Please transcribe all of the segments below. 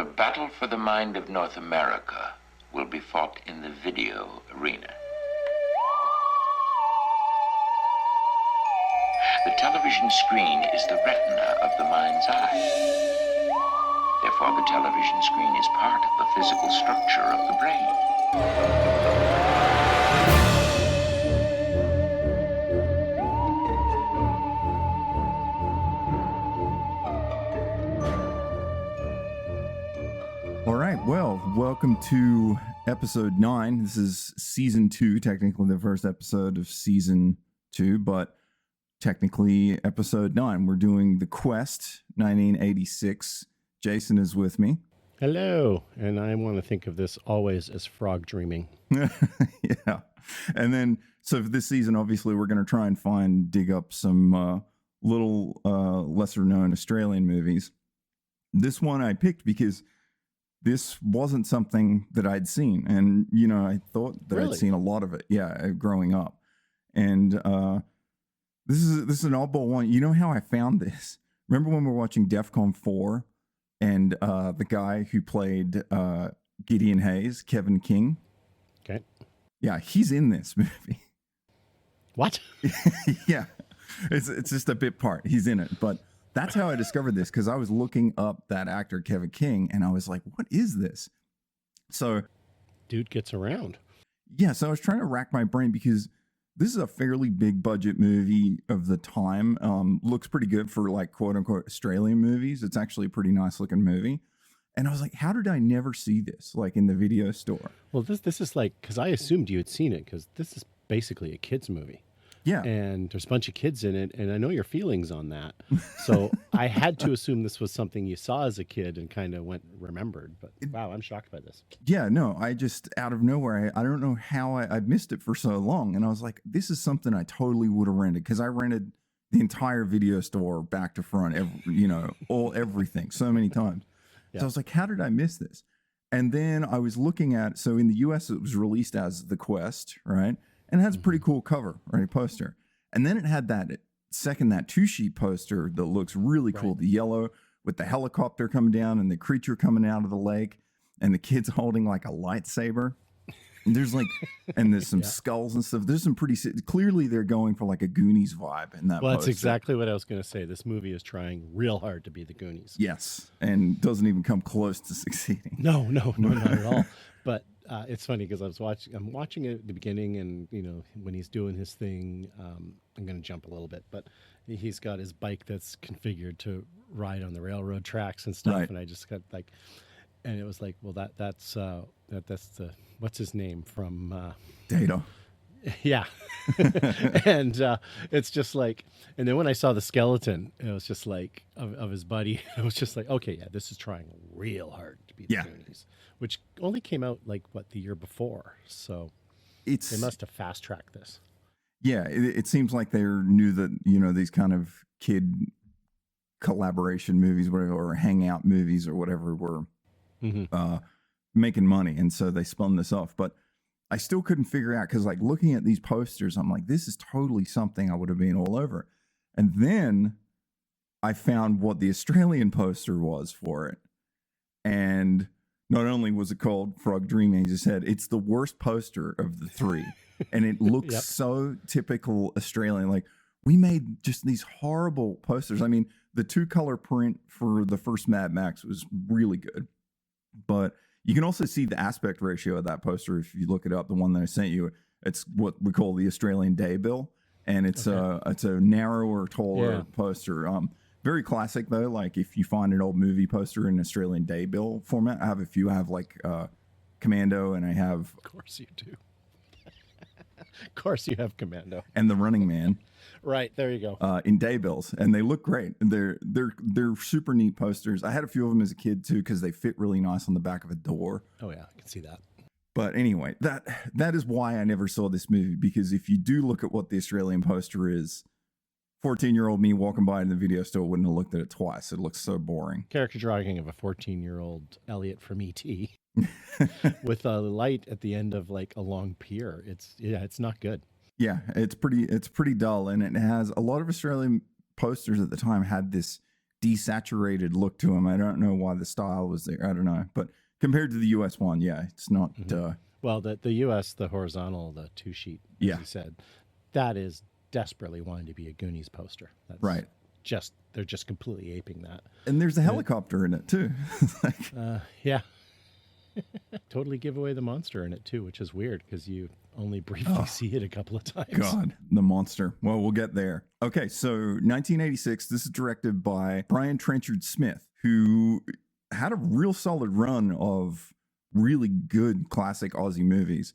The battle for the mind of North America will be fought in the video arena. The television screen is the retina of the mind's eye. Therefore, the television screen is part of the physical structure of the brain. All right, well, welcome to episode 9. This is season 2, technically the first episode of season 2, but technically episode 9. We're doing The Quest, 1986. Jason is with me. Hello, and I want to think of this always as frog dreaming. Yeah, and then, so for this season, obviously, we're going to try and dig up some little lesser-known Australian movies. This one I picked because this wasn't something that I'd seen. And, you know, I thought that Really? I'd seen a lot of it. Yeah, growing up. And this is an oddball one. You know how I found this? Remember when we were watching DEFCON 4 and the guy who played Gideon Hayes, Kevin King? Okay. Yeah, he's in this movie. What? Yeah, it's just a bit part. He's in it. But that's how I discovered this, because I was looking up that actor, Kevin King, and I was like, what is this? So, Dude gets around. yeah, so I was trying to rack my brain because this is a fairly big budget movie of the time. Looks pretty good for like quote unquote Australian movies. It's actually a pretty nice looking movie. And I was like, how did I never see this like in the video store? Well, this is like, because I assumed you had seen it, because this is basically a kid's movie. Yeah. And there's a bunch of kids in it, and I know your feelings on that. So I had to assume this was something you saw as a kid and kind of remembered. But wow, I'm shocked by this. Yeah, no, I just out of nowhere, I don't know how I missed it for so long. And I was like, this is something I totally would have rented, because I rented the entire video store back to front, everything so many times. Yeah. So I was like, how did I miss this? And then I was looking at, so in the US, it was released as The Quest, right? And it has a pretty cool cover, right? Poster. And then it had that 2-sheet poster that looks really cool. The yellow with the helicopter coming down and the creature coming out of the lake and the kids holding like a lightsaber. And there's like, and there's some skulls and stuff. There's some clearly they're going for like a Goonies vibe in that Well, poster. that's exactly what I was going to say. This movie is trying real hard to be the Goonies. Yes. And doesn't even come close to succeeding. No, not at all. But it's funny because I'm watching it at the beginning, and you know when he's doing his thing, I'm going to jump a little bit, but he's got his bike that's configured to ride on the railroad tracks and stuff, Right. and I just got like, and it was like, well, that's the what's his name from Data. yeah, and it's just like, and then when I saw the skeleton, it was just like of his buddy, it was just like, okay, yeah, this is trying real hard to be the Goonies, which only came out like the year before, so they must have fast tracked this. Yeah, it seems like they knew that, you know, these kind of kid collaboration movies, whatever, or hangout movies or whatever were making money, and so they spun this off. But I still couldn't figure out, because like looking at these posters, I'm like, this is totally something I would have been all over. And then I found what the Australian poster was for it. And not only was it called Frog Dreaming, as you said, it's the worst poster of the 3. And it looks so typical Australian. Like, we made just these horrible posters. I mean, the 2-color print for the first Mad Max was really good. But you can also see the aspect ratio of that poster if you look it up. The one that I sent you, it's what we call the Australian Day Bill, and it's a narrower, taller poster. Very classic though. Like if you find an old movie poster in Australian Day Bill format, I have a few. I have like Commando, and I have. Of course you do. Of course you have Commando and The Running Man. Right, there you go. In day bills, and they look great. They're super neat posters. I had a few of them as a kid too, because they fit really nice on the back of a door. Oh yeah, I can see that. But anyway, that is why I never saw this movie, because if you do look at what the Australian poster is, 14-year-old me walking by in the video store wouldn't have looked at it twice. It looks so boring. Character drawing of a 14-year-old Elliot from E.T. with a light at the end of like a long pier. It's not good. Yeah, it's pretty dull, and it has a lot of Australian posters at the time had this desaturated look to them. I don't know why the style was there. I don't know, but compared to the US one, yeah, it's not. Well, the U.S., the horizontal, the 2-sheet, as you said, that is desperately wanting to be a Goonies poster. That's right. They're just completely aping that. And there's a helicopter in it too. Yeah. Totally give away the monster in it too, which is weird because you only briefly see it a couple of times. God, the monster. Well, we'll get there. Okay, so 1986. This is directed by Brian Trenchard Smith, who had a real solid run of really good classic Aussie movies,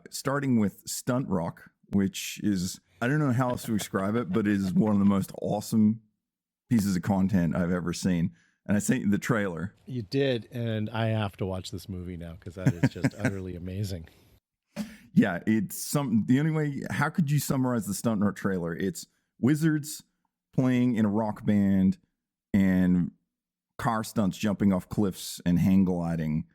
starting with Stunt Rock, which is, I don't know how else to describe it, but it is one of the most awesome pieces of content I've ever seen. And I sent you the trailer. You did, and I have to watch this movie now because that is just utterly amazing. Yeah, the only way, how could you summarize the Stunt Rock trailer? It's wizards playing in a rock band and car stunts, jumping off cliffs and hang gliding.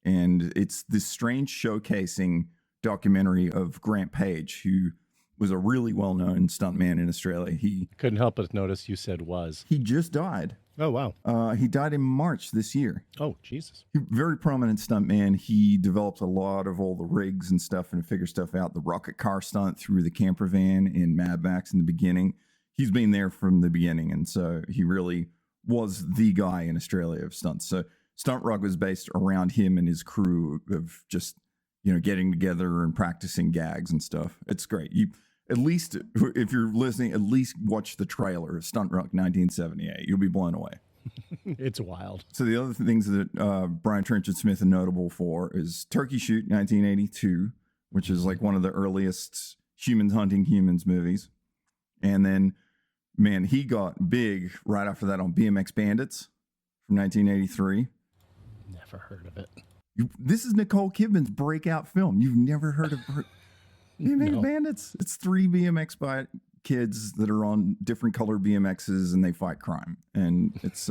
And it's this strange showcasing documentary of Grant Page, who was a really well-known stuntman in Australia. He couldn't help but notice you said was. He just died. Oh, wow. He died in March this year. Oh, Jesus. Very prominent stuntman. He developed a lot of all the rigs and stuff and figure stuff out. The rocket car stunt through the camper van in Mad Max in the beginning. He's been there from the beginning. And so he really was the guy in Australia of stunts. So Stunt Rock was based around him and his crew of just, getting together and practicing gags and stuff. It's great. You, at least if you're listening, at least watch the trailer of Stunt Rock 1978. You'll be blown away. It's wild. So the other things that Brian Trenchard Smith is notable for is Turkey Shoot 1982, which is like one of the earliest humans hunting humans movies. And then, man, he got big right after that on BMX Bandits from 1983. Never heard of it. This is Nicole Kidman's breakout film. You've never heard of her? BMX Bandits? It's 3 BMX kids that are on different color BMXs and they fight crime. And it's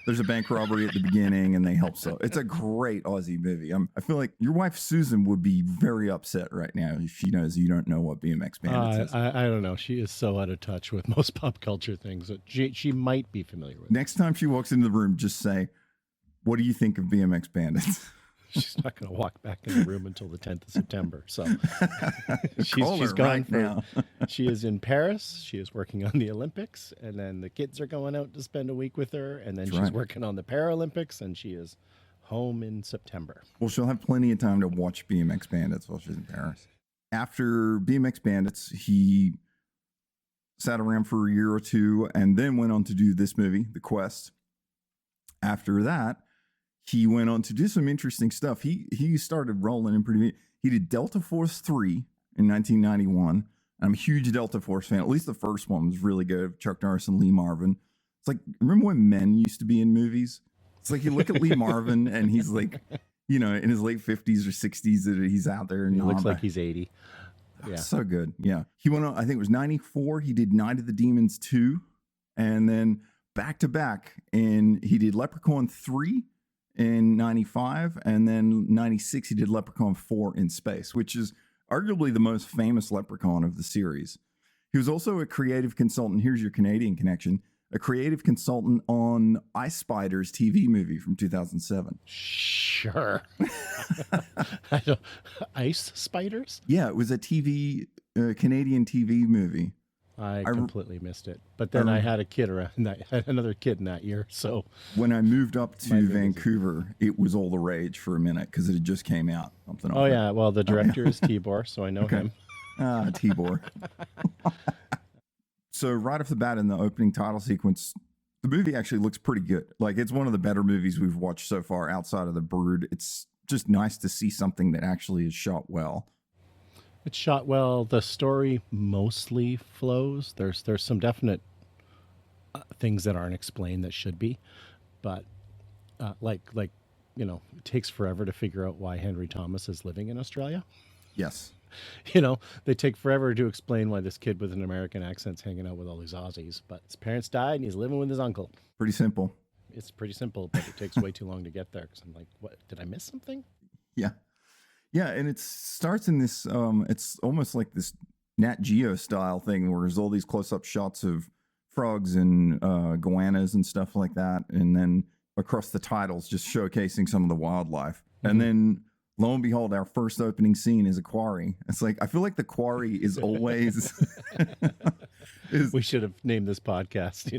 there's a bank robbery at the beginning and they help. So it's a great Aussie movie. I feel like your wife Susan would be very upset right now if she knows you don't know what BMX Bandits is. I don't know. She is so out of touch with most pop culture things that she might be familiar with. Next time she walks into the room, just say, "What do you think of BMX Bandits?" She's not going to walk back in the room until the 10th of September. So she's gone right now. She is in Paris. She is working on the Olympics. And then the kids are going out to spend a week with her. And then she's working on the Paralympics. And she is home in September. Well, she'll have plenty of time to watch BMX Bandits while she's in Paris. After BMX Bandits, he sat around for a year or two and then went on to do this movie, The Quest. After that, he went on to do some interesting stuff. He started rolling in pretty. He did Delta Force 3 in 1991. I'm a huge Delta Force fan. At least the first one was really good. Chuck Norris and Lee Marvin. It's like, remember when men used to be in movies? It's like you look at Lee Marvin and he's like, in his late 50s or 60s that he's out there. And he looks like he's 80. Yeah. So good. Yeah. He went on, I think it was 94. He did Night of the Demons 2. And then back to back. And he did Leprechaun 3. In 95, and then 96 he did Leprechaun 4 in Space, which is arguably the most famous Leprechaun of the series. He was also a creative consultant. Here's your Canadian connection. A creative consultant on Ice Spiders TV movie from 2007. Sure. Ice Spiders? Yeah, it was a Canadian TV movie. I completely missed it. But then I had a kid had another kid in that year. So when I moved up to Vancouver, it was all the rage for a minute because it had just came out. Yeah. Well, the director is Tibor, so I know him. Tibor. So right off the bat in the opening title sequence, the movie actually looks pretty good. Like, it's one of the better movies we've watched so far outside of The Brood. It's just nice to see something that actually is shot well. It's shot well. The story mostly flows. There's some definite things that aren't explained that should be, but like it takes forever to figure out why Henry Thomas is living in Australia. Yes. They take forever to explain why this kid with an American accent's hanging out with all these Aussies, but his parents died and he's living with his uncle. Pretty simple. It's pretty simple, but it takes way too long to get there because I'm like, what? Did I miss something? Yeah. Yeah, and it starts in this, it's almost like this Nat Geo style thing where there's all these close-up shots of frogs and goannas and stuff like that. And then across the titles, just showcasing some of the wildlife. Mm-hmm. And then lo and behold, our first opening scene is a quarry. It's like, I feel like the quarry is always... We should have named this podcast,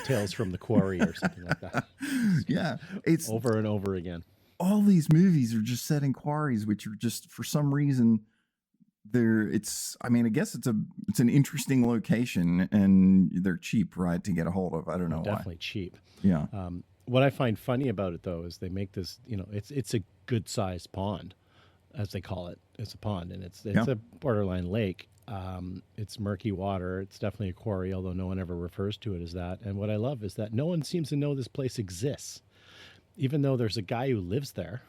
Tales from the Quarry or something like that. Yeah. It's over and over again. All these movies are just set in quarries, which are just, for some reason, I guess it's an interesting location, and they're cheap, right, to get a hold of. I don't know why. Definitely cheap. Yeah. What I find funny about it, though, is they make this, it's a good sized pond, as they call it. It's a pond, and it's a borderline lake. It's murky water. It's definitely a quarry, although no one ever refers to it as that. And what I love is that no one seems to know this place exists, even though there's a guy who lives there,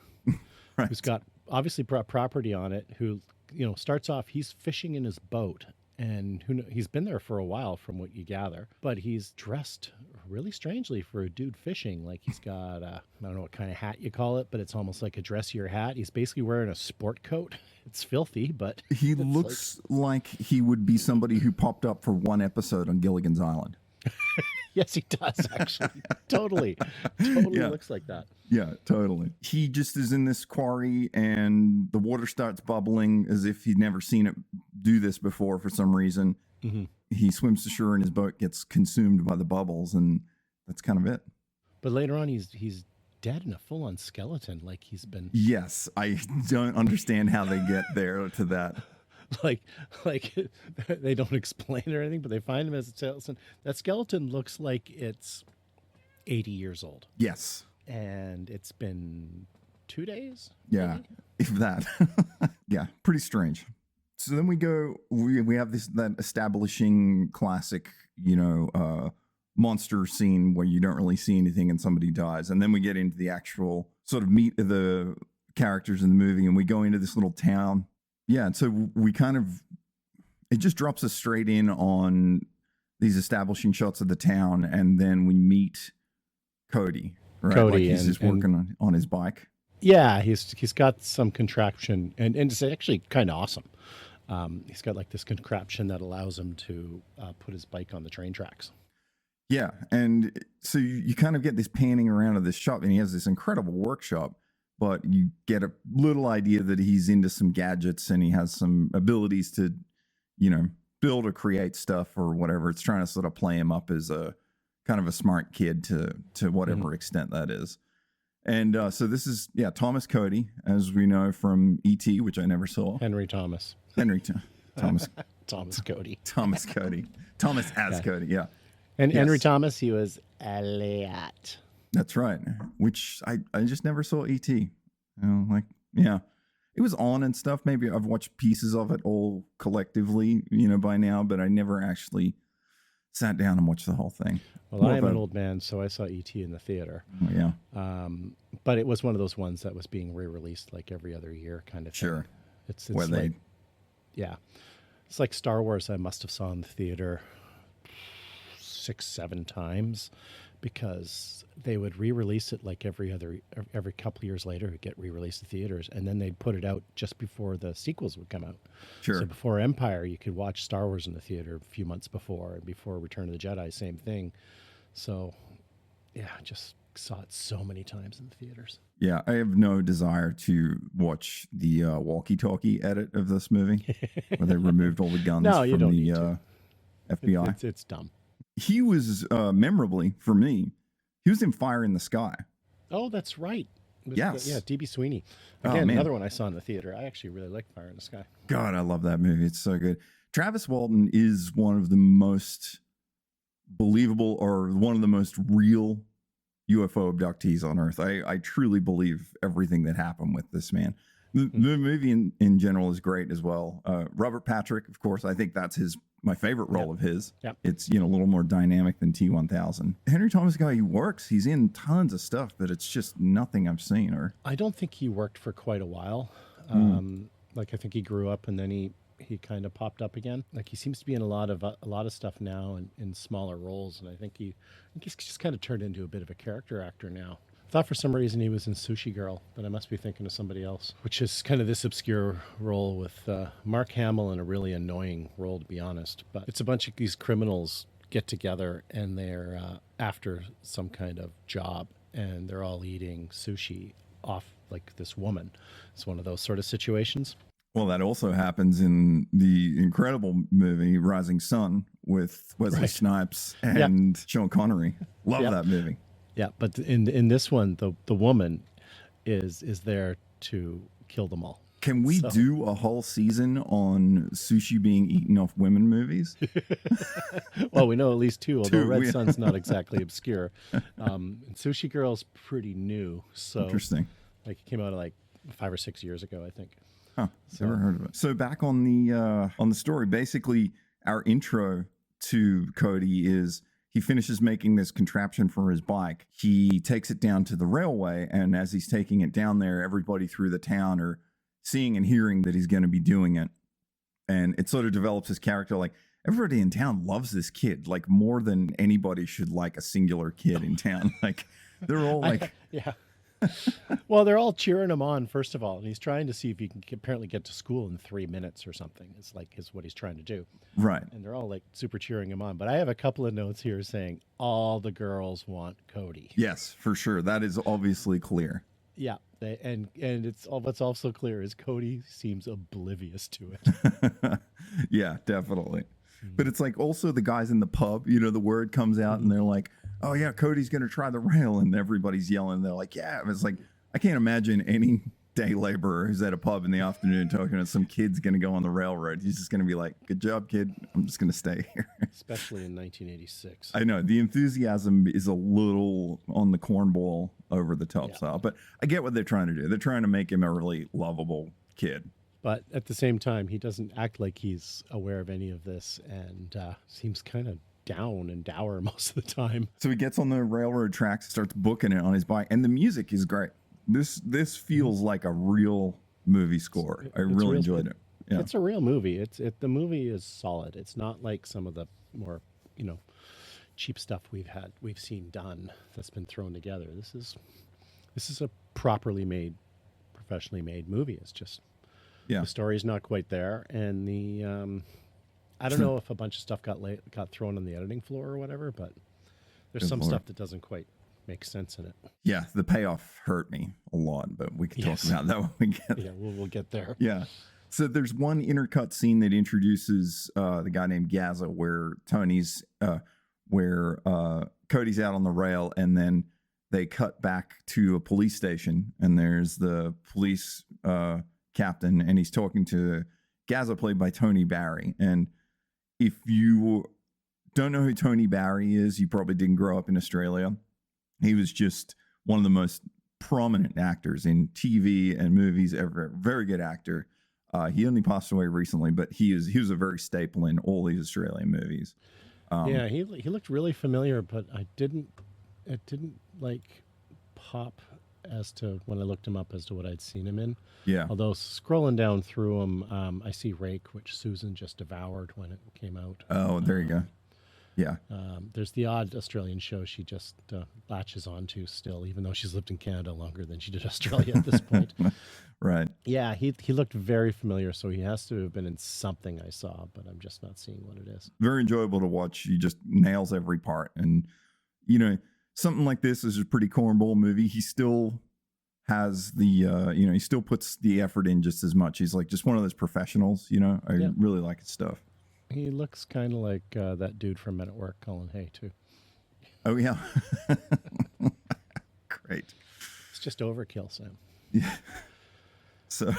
right, who's got obviously property on it, who, starts off, he's fishing in his boat, and he's been there for a while from what you gather, but he's dressed really strangely for a dude fishing. Like, he's got I don't know what kind of hat you call it, but it's almost like a dressier hat. He's basically wearing a sport coat. It's filthy, but he looks like he would be somebody who popped up for one episode on Gilligan's Island. Yes, he does, actually. Totally looks like that. Yeah, totally. He just is in this quarry, and the water starts bubbling as if he'd never seen it do this before for some reason. Mm-hmm. He swims to shore, and his boat gets consumed by the bubbles, and that's kind of it. But later on, he's dead in a full-on skeleton, like he's been... Yes, I don't understand how they get there to that. Like they don't explain it or anything, but they find him as a skeleton. That skeleton looks like it's 80 years old. Yes. And it's been 2 days? Yeah, maybe? If that. Yeah, pretty strange. So then we have that establishing classic, monster scene where you don't really see anything and somebody dies. And then we get into the actual sort of meat of the characters in the movie, and we go into this little town. Yeah, and so it just drops us straight in on these establishing shots of the town, and then we meet Cody, right? Cody, he's just working on his bike. Yeah, he's got some contraption, and it's actually kind of awesome. He's got like this contraption that allows him to put his bike on the train tracks. Yeah, and so you kind of get this panning around of this shop, and he has this incredible workshop. But you get a little idea that he's into some gadgets, and he has some abilities to, build or create stuff or whatever. It's trying to sort of play him up as a kind of a smart kid to whatever extent that is. And so this is, Thomas Cody, as we know from E.T., which I never saw. Henry Thomas. Thomas. Thomas Cody. Thomas Cody. Thomas as Cody, yeah. And yes. Henry Thomas, he was Elliot. That's right. Which I just never saw E.T. It was on and stuff. Maybe I've watched pieces of it all collectively, by now, but I never actually sat down and watched the whole thing. Well, I am an old man, so I saw E.T. in the theater. Oh, yeah. But it was one of those ones that was being re-released like every other year kind of thing. Sure. It's yeah. It's like Star Wars I must have saw in the theater 6-7 times, because they would re-release it like every couple of years later. It would get re-released to theaters, and then they'd put it out just before the sequels would come out. Sure. So before Empire, you could watch Star Wars in the theater a few months before, and before Return of the Jedi, same thing. So, yeah, I just saw it so many times in the theaters. Yeah, I have no desire to watch the walkie-talkie edit of this movie, where they removed all the guns from the FBI. It's dumb. He was memorably for me. He was in Fire in the Sky. Oh, that's right. Yes. D.B. Sweeney. Again, another one I saw in the theater. I actually really liked Fire in the Sky. God, I love that movie. It's so good. Travis Walton is one of the most believable, or one of the most real UFO abductees on Earth. I truly believe everything that happened with this man. The movie in general is great as well. Robert Patrick, of course, I think that's my favorite role of his. Yep. It's, a little more dynamic than T-1000. Henry Thomas guy, he works. He's in tons of stuff, but it's just nothing I've seen. Or I don't think he worked for quite a while. I think he grew up and then he kind of popped up again. Like, he seems to be in a lot of stuff now in smaller roles, and I think he's just kind of turned into a bit of a character actor now. I thought for some reason he was in Sushi Girl, but I must be thinking of somebody else, which is kind of this obscure role with Mark Hamill in a really annoying role, to be honest. But it's a bunch of these criminals get together and they're after some kind of job, and they're all eating sushi off like this woman. It's one of those sort of situations. Well, that also happens in the incredible movie Rising Sun with Wesley Snipes and Sean Connery. Love that movie. Yeah, but in this one, the woman is there to kill them all. Can we do a whole season on sushi being eaten off women movies? Well, we know at least two, although Red Sun's not exactly obscure. And Sushi Girl's pretty new. So interesting. Like it came out like 5 or 6 years ago, I think. Huh, never heard of it. So back on the story, basically our intro to Cody is he finishes making this contraption for his bike. He takes it down to the railway, and as he's taking it down there, everybody through the town are seeing and hearing that he's going to be doing it. And it sort of develops his character. Like everybody in town loves this kid, like more than anybody should like a singular kid in town. Like they're all like, yeah. Well, they're all cheering him on, first of all. And he's trying to see if he can apparently get to school in 3 minutes or something. It's like is what he's trying to do. Right. And they're all like super cheering him on. But I have a couple of notes here saying all the girls want Cody. Yes, for sure. That is obviously clear. Yeah, and it's all. What's also clear is Cody seems oblivious to it. Yeah, definitely. But it's like also the guys in the pub. You know, the word comes out and they're like, "Oh yeah, Cody's gonna try the rail," and everybody's yelling. They're like, "Yeah!" It's like I can't imagine any day laborer who's at a pub in the afternoon talking to some kid's gonna go on the railroad. He's just gonna be like, "Good job, kid. I'm just gonna stay here." Especially in 1986. I know the enthusiasm is a little on the cornball over the top style, but I get what they're trying to do. They're trying to make him a really lovable kid. But at the same time, he doesn't act like he's aware of any of this, and seems kind of down and dour most of the time. So he gets on the railroad tracks, starts booking it on his bike, and the music is great. This feels like a real movie score. I really enjoyed it. Yeah. It's a real movie. The movie is solid. It's not like some of the more, cheap stuff we've seen done that's been thrown together. This is a properly made, professionally made movie. It's just the story's not quite there, and the I don't know if a bunch of stuff got thrown on the editing floor or whatever, but there's some stuff that doesn't quite make sense in it. Yeah, the payoff hurt me a lot, but we can talk about that when we get there. Yeah, we'll get there. Yeah. So there's one intercut scene that introduces the guy named Gaza, where Cody's out on the rail, and then they cut back to a police station, and there's the police captain, and he's talking to Gaza, played by Tony Barry. And if you don't know who Tony Barry is, you probably didn't grow up in Australia. He was just one of the most prominent actors in TV and movies ever. Very good actor. He only passed away recently, but he was a very staple in all these Australian movies. Yeah, he looked really familiar, but it didn't like pop as to when I looked him up as to what I'd seen him in. Yeah. Although scrolling down through him, I see Rake, which Susan just devoured when it came out. Oh, there you go. Yeah. There's the odd Australian show she just latches onto still, even though she's lived in Canada longer than she did Australia at this point. Right. Yeah, he looked very familiar, so he has to have been in something I saw, but I'm just not seeing what it is. Very enjoyable to watch. He just nails every part. And, something like this is a pretty cornball movie. He still has the, he still puts the effort in just as much. He's like just one of those professionals, I really like his stuff. He looks kind of like that dude from Men at Work, Colin Hay, too. Oh, yeah. Great. It's just overkill, Sam. Yeah. So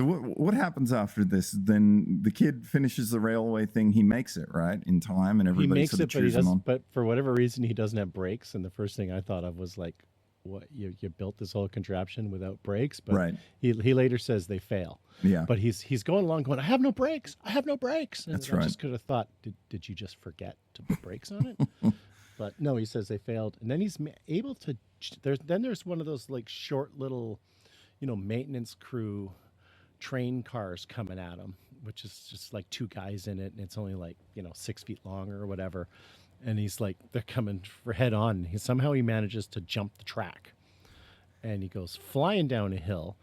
what happens after this? Then the kid finishes the railway thing. He makes it, right, in time, and everybody makes sort of it, but cheers him on. But for whatever reason, he doesn't have brakes. And the first thing I thought of was like, what, you built this whole contraption without brakes? But right. He later says they fail. Yeah. But he's going along going, I have no brakes. I have no brakes. And That's I right. just could have thought, did you just forget to put brakes on it? But no, he says they failed. And then he's able to, there's one of those like short little, maintenance crew train cars coming at him, which is just like two guys in it. And it's only like, 6 feet long or whatever. And he's like, they're coming for head on. Somehow he manages to jump the track. And he goes flying down a hill.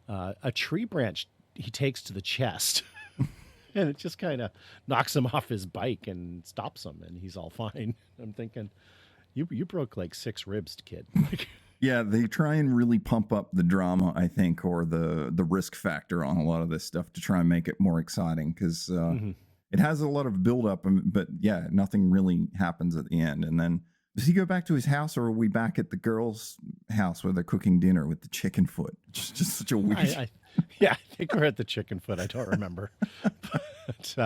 A tree branch he takes to the chest. and it just kind of knocks him off his bike and stops him, and he's all fine. I'm thinking, you broke like 6 ribs, kid. Yeah, they try and really pump up the drama, I think, or the risk factor on a lot of this stuff to try and make it more exciting, because it has a lot of buildup, but yeah, nothing really happens at the end. And then does he go back to his house, or are we back at the girls' house where they're cooking dinner with the chicken foot? Just such a weird. Yeah, I think we're at the chicken foot. I don't remember, but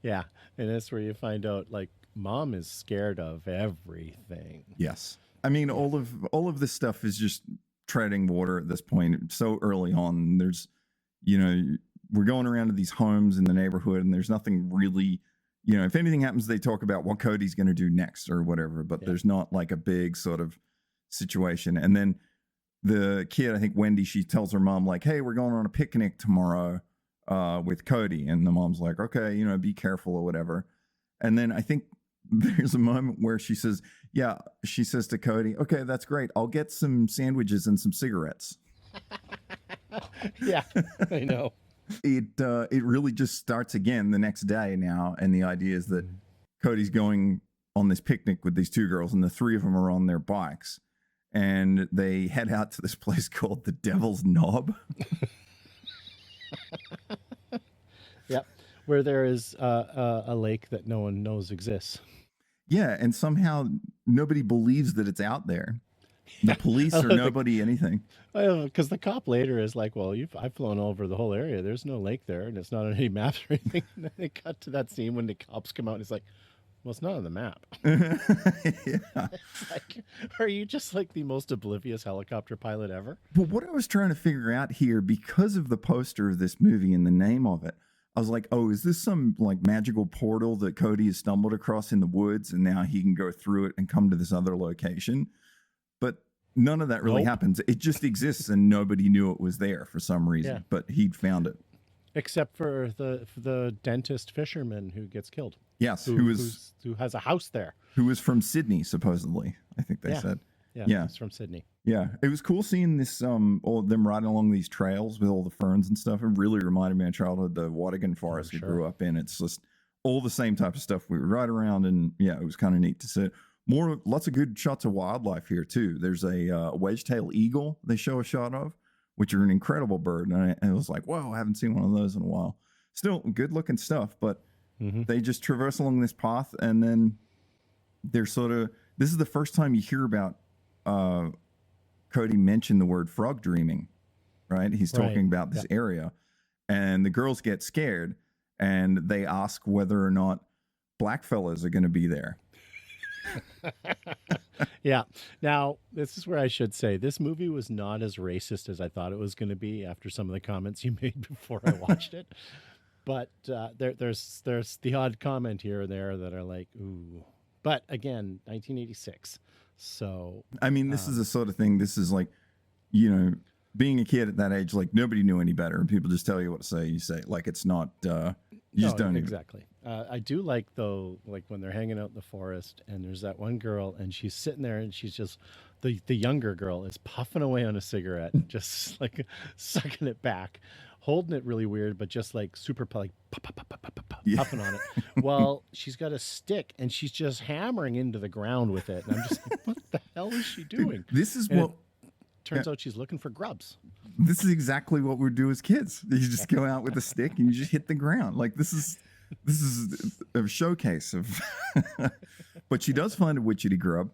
yeah, and that's where you find out like mom is scared of everything. Yes. I mean, all of this stuff is just treading water at this point. So early on, there's, we're going around to these homes in the neighborhood, and there's nothing really, if anything happens, they talk about what Cody's going to do next or whatever, but there's not like a big sort of situation. And then the kid, I think Wendy, she tells her mom like, hey, we're going on a picnic tomorrow with Cody. And the mom's like, okay, be careful or whatever. And then I think there's a moment where she says to Cody, okay, that's great. I'll get some sandwiches and some cigarettes. Yeah, I know. It really just starts again the next day now. And the idea is that Cody's going on this picnic with these 2 girls, and the 3 of them are on their bikes, and they head out to this place called the Devil's Knob. Yep. Where there is a lake that no one knows exists. Yeah, and somehow nobody believes that it's out there. The police or nobody, anything. Because the cop later is like, well, I've flown over the whole area. There's no lake there, and it's not on any maps or anything. And then they cut to that scene when the cops come out, and it's like, well, it's not on the map. Yeah. It's like, are you just like the most oblivious helicopter pilot ever? Well, what I was trying to figure out here, because of the poster of this movie and the name of it, I was like, oh, is this some like magical portal that Cody has stumbled across in the woods, and now he can go through it and come to this other location? But none of that really happens. It just exists, and nobody knew it was there for some reason, but he'd found it. Except for the dentist fisherman who gets killed. Yes, who has a house there. Who was from Sydney, supposedly, I think they said. Yeah, he's from Sydney. Yeah, it was cool seeing this, all them riding along these trails with all the ferns and stuff. It really reminded me of childhood, the Wadigan Forest we grew up in. It's just all the same type of stuff we would ride around, and yeah, it was kind of neat to see. Lots of good shots of wildlife here too. There's a wedge-tailed eagle they show a shot of, which are an incredible bird, and I was like, whoa, I haven't seen one of those in a while. Still good looking stuff, but they just traverse along this path, and then they're this is the first time you hear about Cody mention the word frog dreaming, right? He's talking about this area, and the girls get scared, and they ask whether or not blackfellas are going to be there. Yeah. Now, this is where I should say this movie was not as racist as I thought it was going to be after some of the comments you made before I watched it. But there's the odd comment here and there that are like, ooh. But again, 1986. So I mean, this is the sort of thing. This is like, being a kid at that age, like nobody knew any better, and people just tell you what to say. You say it. Like it's not. You just don't exactly. I do like though, like when they're hanging out in the forest, and there's that one girl, and she's sitting there, and she's just the younger girl is puffing away on a cigarette, just like sucking it back, holding it really weird, but just like super like puffing on it. Well, she's got a stick, and she's just hammering into the ground with it, and I'm just like, what the hell is she doing? This is and turns out she's looking for grubs. This is exactly what we do as kids. You just go out with a stick and you just hit the ground. Like this is a showcase of. But she does find a witchetty grub,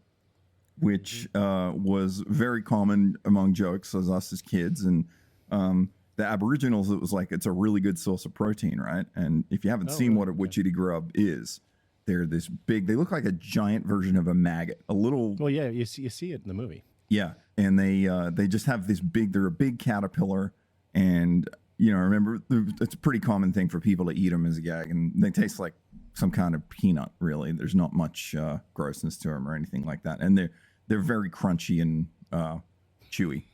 which was very common among jokes as us as kids, and the Aboriginals. It was like it's a really good source of protein, right? And if you haven't seen what a witchetty grub is, they're this big. They look like a giant version of a maggot. A little. Well, yeah, you see it in the movie. Yeah, and they just have this big. They're a big caterpillar, and remember it's a pretty common thing for people to eat them as a gag, and they taste like some kind of peanut. Really, there's not much grossness to them or anything like that, and they're very crunchy and chewy.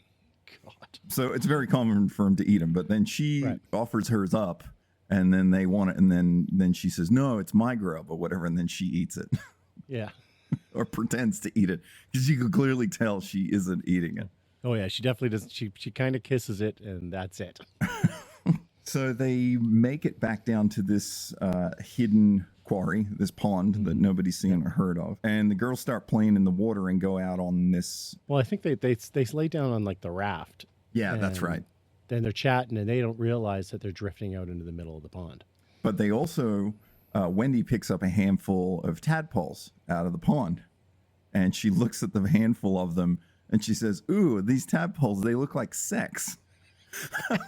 God. So it's very common for them to eat them. But then she offers hers up, and then they want it, and then she says, "No, it's my grub," or whatever, and then she eats it. Yeah. Or pretends to eat it, because you could clearly tell she isn't eating it. Oh yeah, she definitely doesn't. She kind of kisses it, and that's it. So they make it back down to this hidden quarry, this pond that nobody's seen or heard of. And the girls start playing in the water and go out on this. Well, I think they lay down on like the raft. Yeah, that's and right. Then they're chatting and they don't realize that they're drifting out into the middle of the pond. But they also, Wendy picks up a handful of tadpoles out of the pond. And she looks at the handful of them and she says, "Ooh, these tadpoles, they look like sex."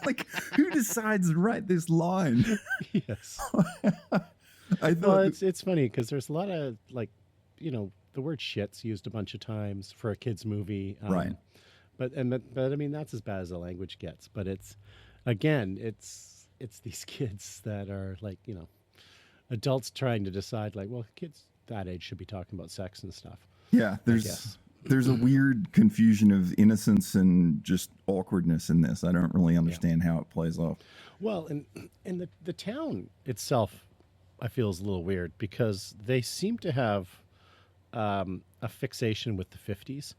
Like, who decides to write this line? Yes. I thought, well, it's funny because there's a lot of like, the word shit's used a bunch of times for a kid's movie. Right. But I mean, that's as bad as the language gets. But it's these kids that are like, adults trying to decide like, well, kids that age should be talking about sex and stuff. Yeah, there's a weird confusion of innocence and just awkwardness in this. I don't really understand how it plays off. Well, and the town itself, I feel, is a little weird because they seem to have a fixation with the 50s.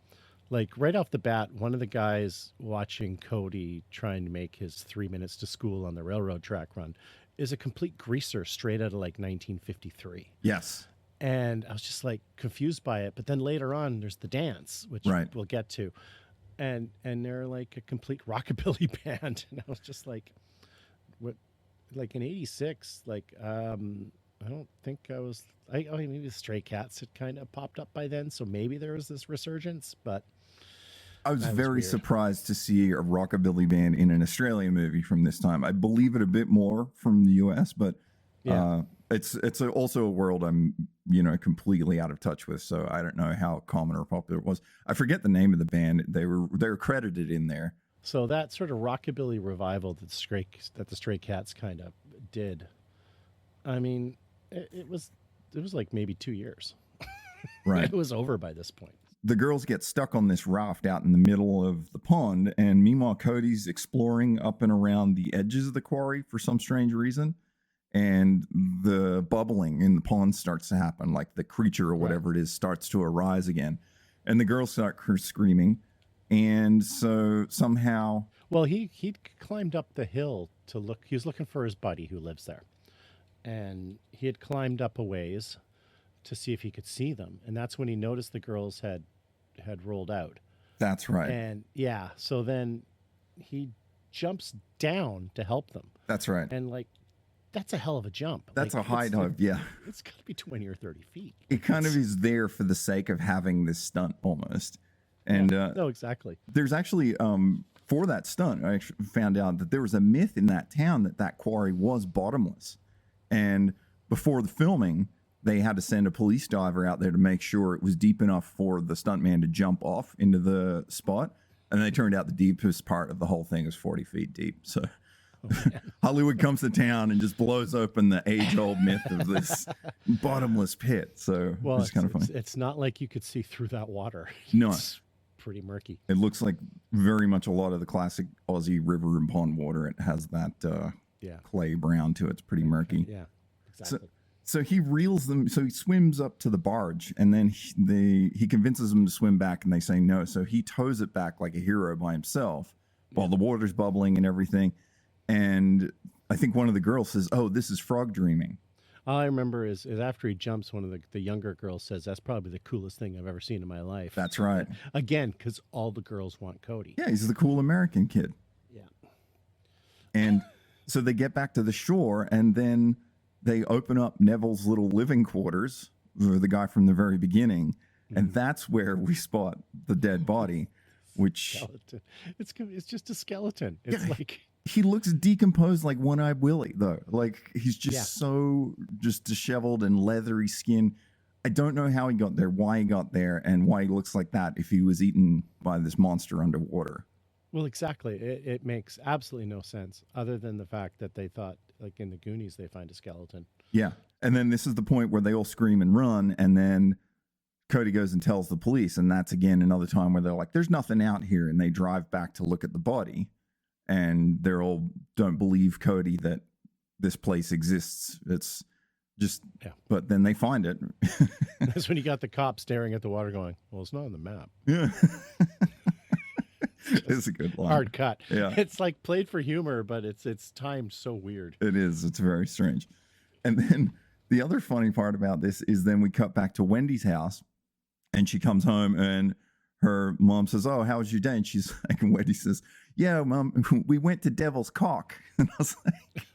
Like right off the bat, one of the guys watching Cody trying to make his 3 minutes to school on the railroad track run is a complete greaser straight out of like 1953. Yes. And I was just like confused by it. But then later on, there's the dance, which we'll get to. And they're like a complete rockabilly band. And I was just like, what, like in 86, like, I don't think I mean, maybe the Stray Cats had kind of popped up by then. So maybe there was this resurgence, but I was very surprised to see a rockabilly band in an Australian movie from this time. I believe it a bit more from the US, but it's also a world I'm completely out of touch with. So I don't know how common or popular it was. I forget the name of the band. They were credited in there. So that sort of rockabilly revival that the Stray Cats kind of did. I mean, it was like maybe 2 years. Right. It was over by this point. The girls get stuck on this raft out in the middle of the pond, and meanwhile Cody's exploring up and around the edges of the quarry for some strange reason. And the bubbling in the pond starts to happen, like the creature or whatever it is starts to arise again. And the girls start screaming. And so somehow... Well, he climbed up the hill to look. He was looking for his buddy who lives there. And he had climbed up a ways to see if he could see them. And that's when he noticed the girls had rolled out. That's right. And so then he jumps down to help them. That's right. And like, that's a hell of a jump. That's like, a high dive, yeah. It's got to be 20 or 30 feet. It kind of is there for the sake of having this stunt almost. And no, exactly. There's actually, for that stunt, I actually found out that there was a myth in that town that quarry was bottomless. And before the filming, they had to send a police diver out there to make sure it was deep enough for the stuntman to jump off into the spot. And they turned out the deepest part of the whole thing is 40 feet deep. So Hollywood comes to town and just blows open the age-old myth of this bottomless pit. So it's kind of funny. It's not like you could see through that water. No. It's pretty murky. It looks like very much a lot of the classic Aussie river and pond water. It has that clay brown to it. It's pretty murky. Yeah, exactly. So he reels them. So he swims up to the barge, and then he convinces them to swim back, and they say no. So he tows it back like a hero by himself while the water's bubbling and everything. And I think one of the girls says, "Oh, this is frog dreaming." All I remember is after he jumps, one of the younger girls says, "That's probably the coolest thing I've ever seen in my life." That's right. Again, because all the girls want Cody. Yeah, he's the cool American kid. Yeah. And so they get back to the shore, and then they open up Neville's little living quarters, the guy from the very beginning, and that's where we spot the dead body, which... Skeleton. It's just a skeleton. It's like... He looks decomposed like One-Eyed Willie, though. Like, he's just so just disheveled and leathery skin. I don't know how he got there, why he got there, and why he looks like that if he was eaten by this monster underwater. Well, exactly. It makes absolutely no sense, other than the fact that they thought, like in the Goonies, they find a skeleton. Yeah. And then this is the point where they all scream and run, and then Cody goes and tells the police, and that's, again, another time where they're like, there's nothing out here, and they drive back to look at the body. And they're all don't believe Cody that this place exists. It's just, but then they find it. That's when you got the cop staring at the water going, well, it's not on the map. Yeah. It's a good line. Hard cut. Yeah. It's like played for humor, but it's timed so weird. It is. It's very strange. And then the other funny part about this is then we cut back to Wendy's house and she comes home and her mom says, "Oh, how was your day?" And she's like, and Wendy says, "Yeah, Mom, we went to Devil's Cock." And I was like,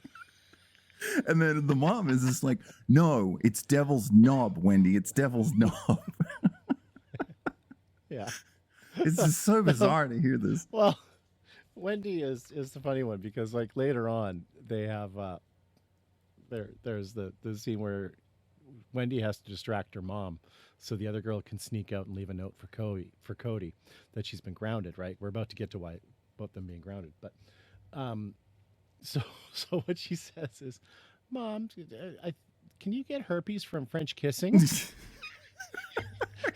and then the mom is just like, "No, it's Devil's Knob, Wendy. It's Devil's Knob." Yeah. It's just so bizarre to hear this. Well, Wendy is the funny one because like later on they have there's the scene where Wendy has to distract her mom so the other girl can sneak out and leave a note for Cody that she's been grounded, right? We're about to get to why about them being grounded. But so what she says is, "Mom, can you get herpes from French kissing?"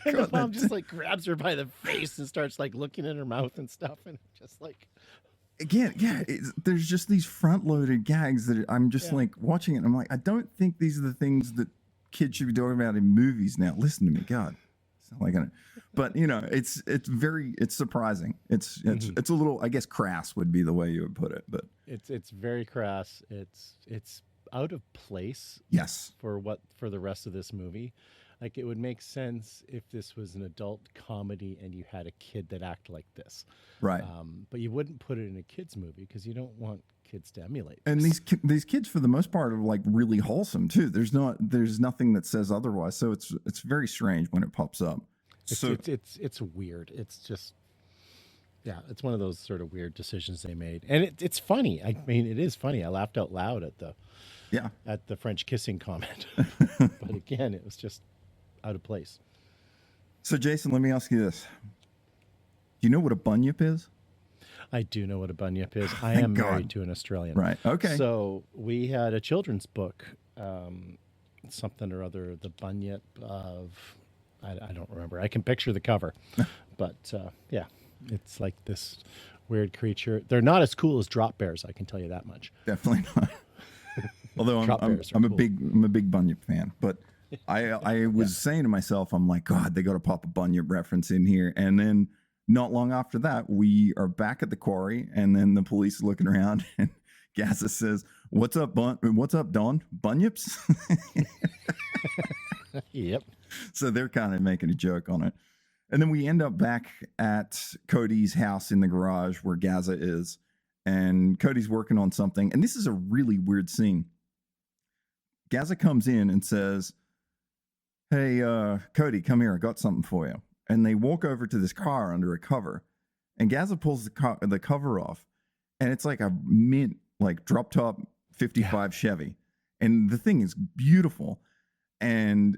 And the mom just like grabs her by the face and starts like looking in her mouth and stuff, and just like again, yeah, there's just these front-loaded gags that I'm just like watching it. And I'm like, I don't think these are the things that kids should be talking about in movies now. Listen to me, God. It's not like but you know, it's surprising. It's a little, I guess, crass would be the way you would put it, but it's very crass. It's out of place. Yes. For the rest of this movie. Like it would make sense if this was an adult comedy and you had a kid that acted like this, right? But you wouldn't put it in a kids movie because you don't want kids to emulate. And these kids, for the most part, are like really wholesome too. There's nothing that says otherwise. So it's very strange when it pops up. It's weird. It's just it's one of those sort of weird decisions they made, and it's funny. I mean, it is funny. I laughed out loud at the French kissing comment, but again, it was just out of place. So, Jason, let me ask you this. Do you know what a bunyip is? I do know what a bunyip is. I am married to an Australian. Right. Okay. So we had a children's book, something or other, the bunyip of, I don't remember. I can picture the cover. But it's like this weird creature. They're not as cool as drop bears, I can tell you that much. Definitely not. Although I'm a big bunyip fan, but I was saying to myself, I'm like, God, they got to pop a bunyip reference in here. And then not long after that, we are back at the quarry, and then the police are looking around, and Gaza says, "What's up, Don? Bunyips?" Yep. So they're kind of making a joke on it. And then we end up back at Cody's house in the garage where Gaza is, and Cody's working on something. And this is a really weird scene. Gaza comes in and says, "Hey, Cody, come here. I got something for you." And they walk over to this car under a cover, and Gaza pulls the cover off, and it's like a mint, like drop top 55 Chevy, and the thing is beautiful. And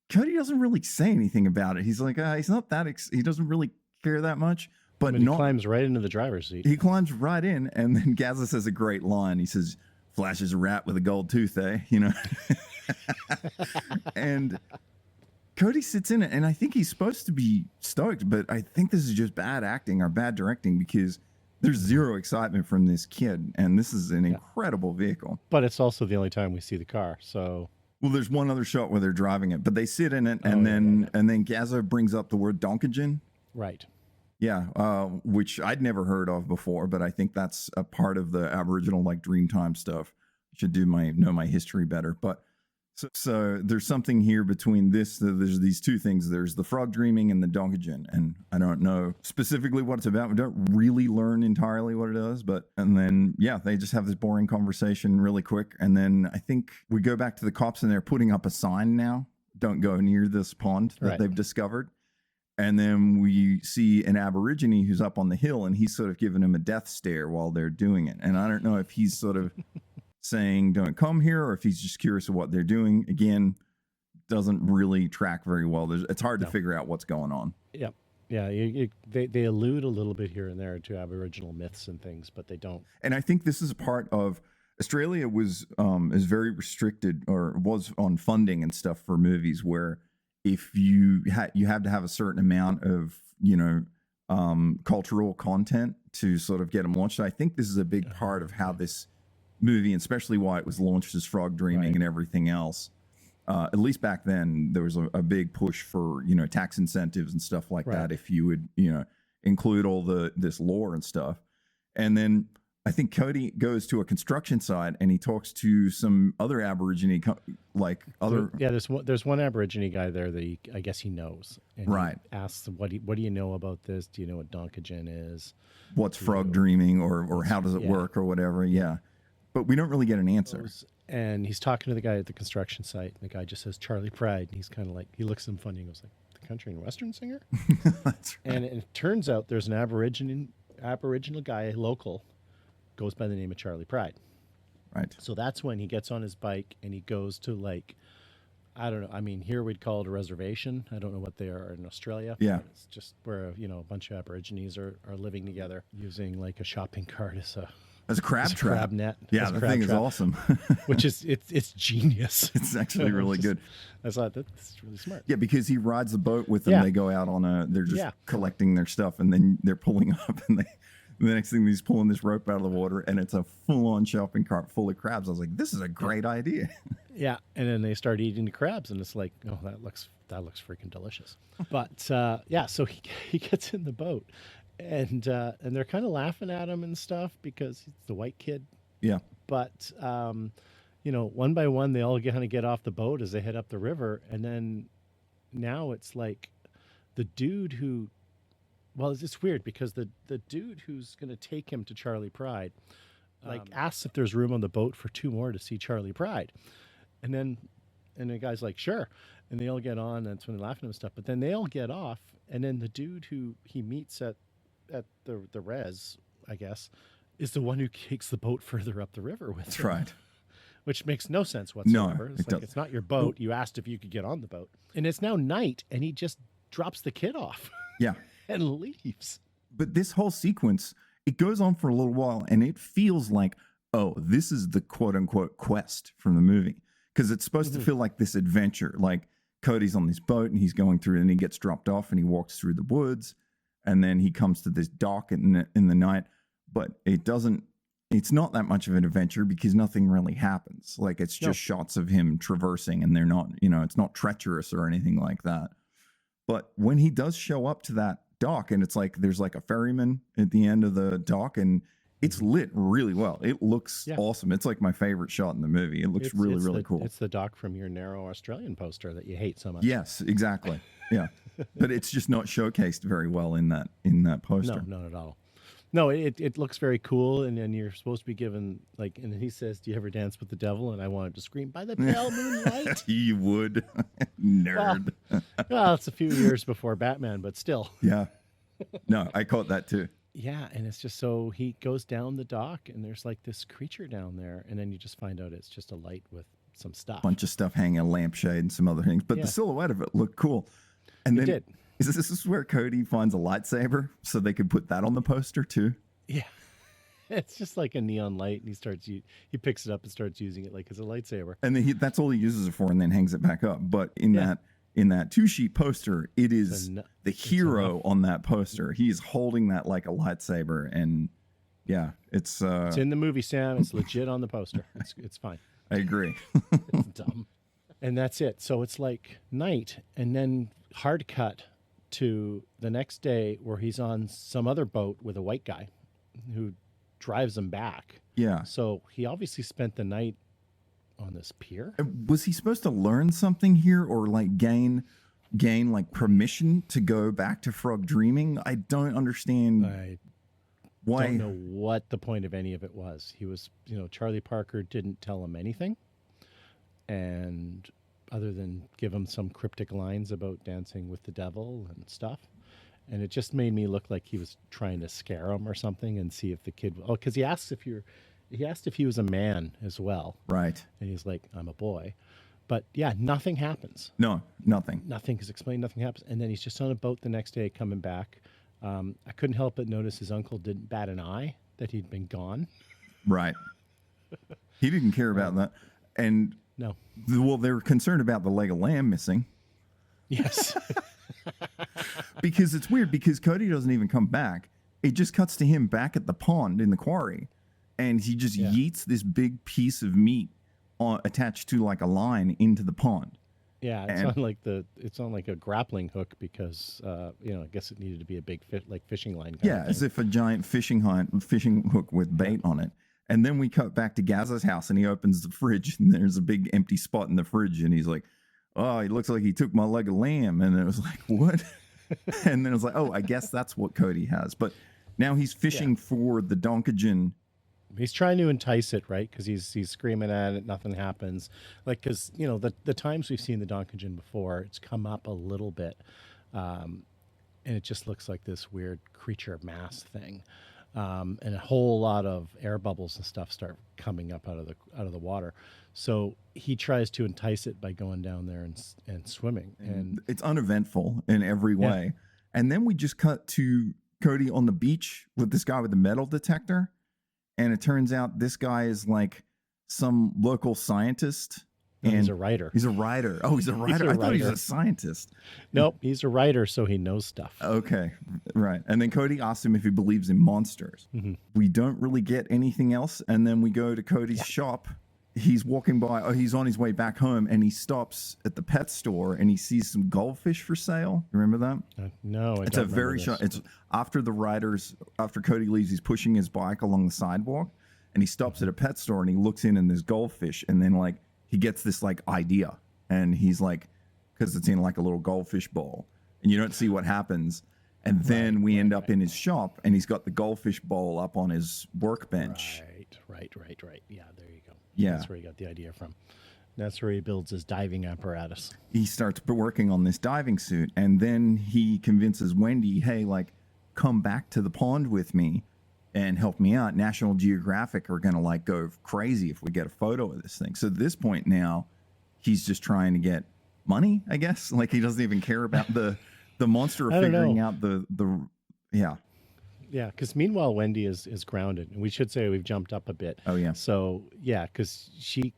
Cody doesn't really say anything about it. He's like, he's not that. He doesn't really care that much. But he climbs right into the driver's seat. He climbs right in, and then Gaza says a great line. He says, "Flashes a rat with a gold tooth, eh?" You know. And Cody sits in it, and I think he's supposed to be stoked, but I think this is just bad acting or bad directing because there's zero excitement from this kid, and this is an incredible vehicle. But it's also the only time we see the car, so... Well, there's one other shot where they're driving it, but they sit in it, and then Gaza brings up the word donkogen. Right. Yeah, which I'd never heard of before, but I think that's a part of the Aboriginal, like, Dreamtime stuff. Should know my history better, but... So there's something here between this. There's these two things. There's the frog dreaming and the donkogen, and I don't know specifically what it's about. We don't really learn entirely what it is, and then they just have this boring conversation really quick, and then I think we go back to the cops, and they're putting up a sign now: "Don't go near this pond that they've discovered." And then we see an Aborigine who's up on the hill, and he's sort of giving him a death stare while they're doing it. And I don't know if he's sort of saying don't come here, or if he's just curious of what they're doing. Again, doesn't really track very well. It's hard to figure out what's going on. Yep. Yeah, they allude a little bit here and there to Aboriginal myths and things, but they don't. And I think this is a part of Australia is very restricted, or was, on funding and stuff for movies, where if you have to have a certain amount of cultural content to sort of get them launched. I think this is a big part of how this movie, and especially why it was launched as Frog Dreaming and everything else. At least back then, there was a big push for tax incentives and stuff like that. If you would include all this lore and stuff. And then I think Cody goes to a construction site and he talks to some other Aborigine, there's one Aborigine guy there that I guess he knows. And right. He asks, what do you know about this? Do you know what Donkagen is? What's frog dreaming or how does it work or whatever? Yeah. But we don't really get an answer. And he's talking to the guy at the construction site. And the guy just says, Charlie Pride. And he's kind of like, he looks at him funny and goes like, the country and western singer? That's right. And it turns out there's an Aboriginal guy, local, goes by the name of Charlie Pride. Right. So that's when he gets on his bike and he goes to I don't know. I mean, here we'd call it a reservation. I don't know what they are in Australia. Yeah. It's just where, a bunch of Aborigines are living together using like a shopping cart as a crab trap. Crab net. Yeah, the thing is awesome. Which is, it's genius. It's actually really good. I thought that's really smart. Yeah, because he rides the boat with them. Yeah. They go out they're just collecting their stuff and then they're pulling up and the next thing he's pulling this rope out of the water and it's a full-on shopping cart full of crabs. I was like, this is a great idea. Yeah, and then they start eating the crabs and it's like, oh, that looks freaking delicious. But so he gets in the boat and they're kind of laughing at him and stuff because he's the white kid. Yeah. But one by one they all kind of get off the boat as they head up the river, and then now it's like the dude who. Well, it's weird because the dude who's going to take him to Charlie Pride, asks if there's room on the boat for 2 more to see Charlie Pride. And the guy's like, sure. And they all get on, and that's when they're laughing and stuff. But then they all get off, and then the dude who he meets at the res, I guess, is the one who takes the boat further up the river with That's him. right. Which makes no sense whatsoever. No, It's not your boat. You asked if you could get on the boat. And it's now night, and he just drops the kid off. Yeah. And leaves. But this whole sequence, it goes on for a little while and it feels like, oh, this is the quote unquote quest from the movie. Because it's supposed to feel like this adventure. Like Cody's on this boat and he's going through and he gets dropped off and he walks through the woods and then he comes to this dock in the night. But it's not that much of an adventure because nothing really happens. Like it's just shots of him traversing and they're not, it's not treacherous or anything like that. But when he does show up to that dock and it's like there's like a ferryman at the end of the dock and it's lit really well. It looks awesome. It's like my favorite shot in the movie. It looks really cool. It's the dock from your narrow Australian poster that you hate so much. Yes, exactly. Yeah. But it's just not showcased very well in that poster. No, not at all. No, it looks very cool, and then you're supposed to be given and then he says, "Do you ever dance with the devil?" And I wanted to scream, "By the pale moonlight!" You would, nerd. Well, it's a few years before Batman, but still. Yeah. No, I caught that too. Yeah, and it's just so he goes down the dock, and there's like this creature down there, and then you just find out it's just a light with some stuff, bunch of stuff hanging, a lampshade, and some other things. But the silhouette of it looked cool. And then it did. Is this where Cody finds a lightsaber so they could put that on the poster too? Yeah. It's just like a neon light, and he picks it up and starts using it like it's a lightsaber. And then that's all he uses it for, and then hangs it back up. But in that 2-sheet poster, it is the hero on that poster. He's holding that like a lightsaber, and it's in the movie, Sam. It's legit on the poster. It's fine. I agree. It's dumb. And that's it. So it's like night, and then hard cut to the next day where he's on some other boat with a white guy who drives him back. Yeah. So he obviously spent the night on this pier. Was he supposed to learn something here or like gain like permission to go back to Frog Dreaming? I don't understand. I why. Don't know what the point of any of it was. He was, Charlie Parker didn't tell him anything. And other than give him some cryptic lines about dancing with the devil and stuff. And it just made me look like he was trying to scare him or something and see if the kid... Oh, because he asked if he was a man as well. Right. And he's like, I'm a boy. But yeah, nothing happens. No, nothing. Nothing is explained, nothing happens. And then he's just on a boat the next day coming back. I couldn't help but notice his uncle didn't bat an eye that he'd been gone. Right. He didn't care about that. And... No. Well, they were concerned about the leg of lamb missing. Yes. Because it's weird because Cody doesn't even come back. It just cuts to him back at the pond in the quarry. And he just yeets this big piece of meat attached to like a line into the pond. Yeah, And it's on like a grappling hook because I guess it needed to be a big fishing line kind yeah, of as thing. if a giant fishing hook with bait on it. And then we cut back to Gaz's house, and he opens the fridge, and there's a big empty spot in the fridge, and he's like, "Oh, he looks like he took my leg of lamb." And it was like, "What?" And then it was like, "Oh, I guess that's what Cody has." But now he's fishing for the Donkagen. He's trying to entice it, right? Because he's screaming at it, nothing happens. Like, because the times we've seen the Donkagen before, it's come up a little bit, and it just looks like this weird creature mass thing, and a whole lot of air bubbles and stuff start coming up out of the water. So he tries to entice it by going down there and swimming, and It's uneventful in every Yeah. way. And then we just cut to Cody on the beach with this guy with the metal detector. And it turns out this guy is like some local scientist. no, And he's a writer. He's a writer. Oh, he's a writer. I thought he was a scientist. Nope, he's a writer, so he knows stuff. Okay, right. And then Cody asks him if he believes in monsters. Mm-hmm. We don't really get anything else. And then we go to Cody's shop. He's walking by, he's on his way back home, and he stops at the pet store, and he sees some goldfish for sale. You remember that? No, I It's don't a very remember short. this. It's after Cody leaves, he's pushing his bike along the sidewalk, and he stops at a pet store, and he looks in, and there's goldfish, and then like he gets this like idea, and he's like, because it's in like a little goldfish bowl, and you don't see what happens, and then we end up in his shop, and he's got the goldfish bowl up on his workbench. Right. Yeah, there you go. Yeah. That's where he got the idea from. That's where he builds his diving apparatus. He starts working on this diving suit, and then he convinces Wendy, hey, like, come back to the pond with me and help me out. National Geographic are going to like go crazy if we get a photo of this thing. So at this point now, he's just trying to get money, I guess. Like he doesn't even care about the monster or figuring out yeah. Yeah, because meanwhile Wendy is grounded, and we should say we've jumped up a bit. Oh yeah. So yeah, because she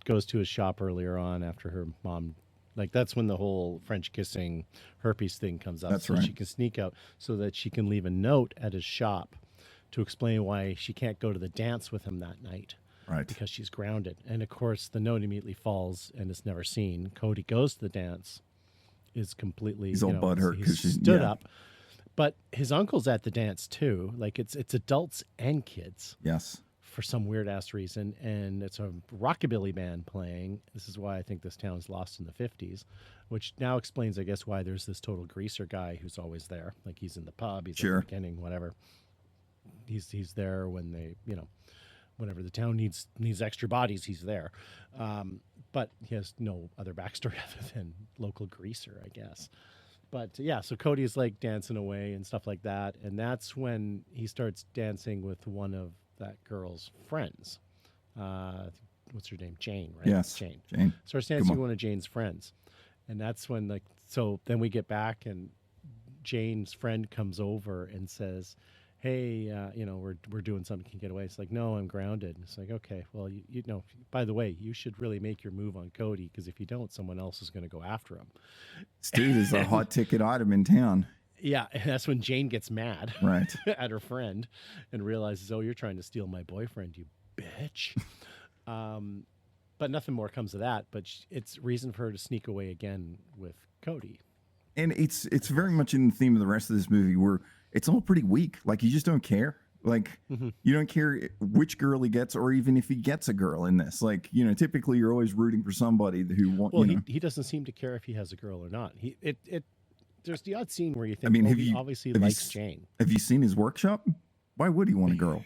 goes to his shop earlier on after her mom, like that's when the whole French kissing herpes thing comes up. That's so right. she can sneak out so that she can leave a note at his shop to explain why she can't go to the dance with him that night. Right. Because she's grounded, and of course the note immediately falls and is never seen. Cody goes to the dance, is completely He's all butthurt because she's she's stood up. But his uncle's at the dance too. Like it's adults and kids Yes. for some weird ass reason, and it's a rockabilly band playing. This is why I think this town's lost in the 50s, which now explains, I guess, why there's this total greaser guy who's always there. Like he's in the pub, he's Sure. at the beginning, whatever. He's there when they, whenever the town needs extra bodies, he's there. But he has no other backstory other than local greaser, I guess. But yeah, so Cody's like dancing away and stuff like that. And that's when he starts dancing with one of that girl's friends. What's her name? Jane, right? Yes. Jane. Jane. Starts dancing with one of Jane's friends. And that's when so then we get back and Jane's friend comes over and says, hey, we're doing something, can you get away? It's like, no, I'm grounded. It's like, okay, well, you know, by the way, you should really make your move on Cody, because if you don't, someone else is going to go after him. This dude is a hot ticket item in town. Yeah, and that's when Jane gets mad Right. at her friend and realizes, oh, you're trying to steal my boyfriend, you bitch. But nothing more comes of that, but it's reason for her to sneak away again with Cody. And it's very much in the theme of the rest of this movie where it's all pretty weak. Like you just don't care. Like you don't care which girl he gets, or even if he gets a girl in this. Like, you know, typically you're always rooting for somebody who wants. Well, he doesn't seem to care if he has a girl or not. There's the odd scene where you think, he obviously likes Jane. Have you seen his workshop? Why would he want a girl?